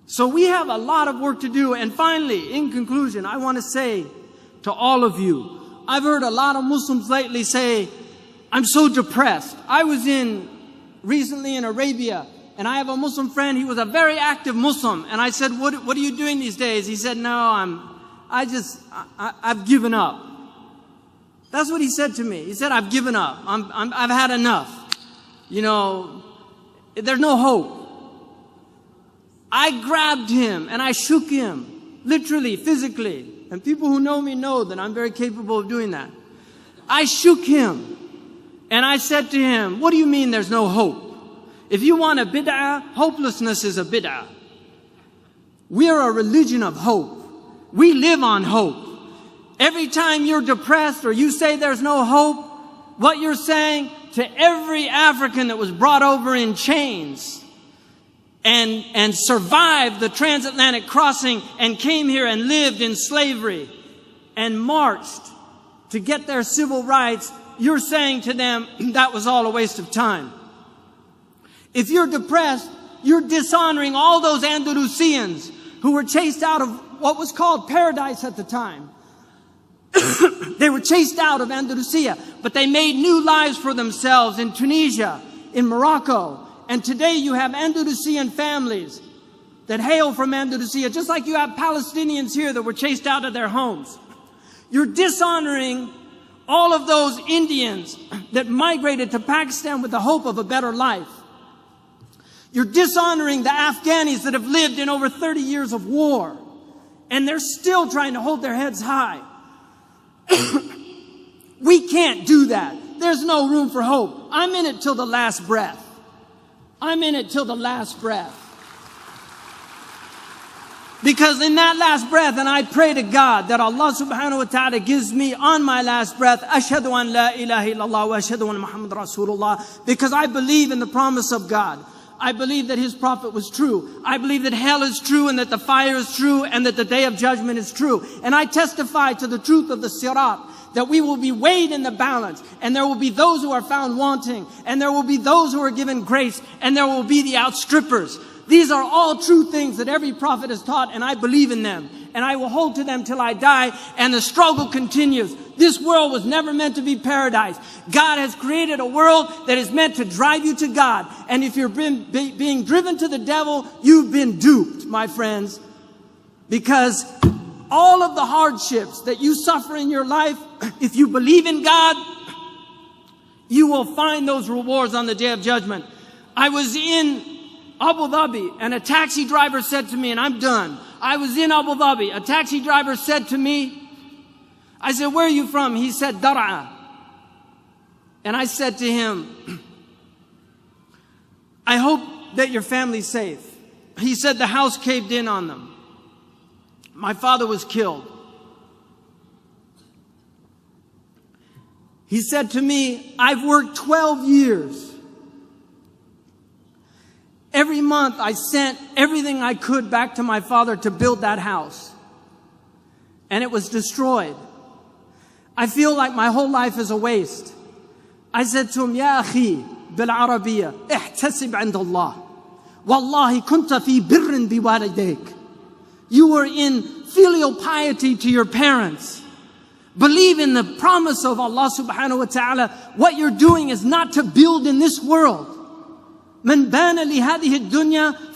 So we have a lot of work to do. And finally, in conclusion, I want to say to all of you, I've heard a lot of Muslims lately say, I'm so depressed. I was recently in Arabia, and I have a Muslim friend. He was a very active Muslim. And I said, what are you doing these days? He said, no, I've given up. That's what he said to me. He said, I've given up. I've had enough. You know, there's no hope. I grabbed him and I shook him, literally, physically. And people who know me know that I'm very capable of doing that. I shook him and I said to him, what do you mean there's no hope? If you want a bid'ah, hopelessness is a bid'ah. We are a religion of hope. We live on hope. Every time you're depressed or you say there's no hope, what you're saying to every African that was brought over in chains and survived the transatlantic crossing and came here and lived in slavery and marched to get their civil rights, you're saying to them that was all a waste of time. If you're depressed, you're dishonoring all those Andalusians who were chased out of what was called paradise at the time. They were chased out of Andalusia, but they made new lives for themselves in Tunisia, in Morocco. And today you have Andalusian families that hail from Andalusia, just like you have Palestinians here that were chased out of their homes. You're dishonoring all of those Indians that migrated to Pakistan with the hope of a better life. You're dishonoring the Afghanis that have lived in over 30 years of war, and they're still trying to hold their heads high. We can't do that. There's no room for hope. I'm in it till the last breath. I'm in it till the last breath. Because in that last breath, and I pray to God that Allah subhanahu wa ta'ala gives me on my last breath, Ashhadu an la ilaha illallah wa ashhadu anna Muhammad Rasulullah, because I believe in the promise of God. I believe that His prophet was true. I believe that hell is true and that the fire is true and that the day of judgment is true. And I testify to the truth of the sirat, that we will be weighed in the balance, and there will be those who are found wanting, and there will be those who are given grace, and there will be the outstrippers. These are all true things that every prophet has taught, and I believe in them. And I will hold to them till I die, and the struggle continues. This world was never meant to be paradise. God has created a world that is meant to drive you to God. And if you're being driven to the devil, you've been duped, my friends. Because all of the hardships that you suffer in your life, if you believe in God, you will find those rewards on the day of judgment. I was in Abu Dhabi, and a taxi driver said to me, and I'm done. I was in Abu Dhabi. A taxi driver said to me, I said, where are you from? He said, Dar'a. And I said to him, I hope that your family's safe. He said the house caved in on them. My father was killed. He said to me, I've worked 12 years. Every month I sent everything I could back to my father to build that house. And it was destroyed. I feel like my whole life is a waste. I said to him, Ya akhi, bil Arabiya, ihtasib 'inda Allah. Wallahi kunta fi birrin biwalidayk. You were in filial piety to your parents. Believe in the promise of Allah subhanahu wa ta'ala. What you're doing is not to build in this world. من بان لهذه الدنيا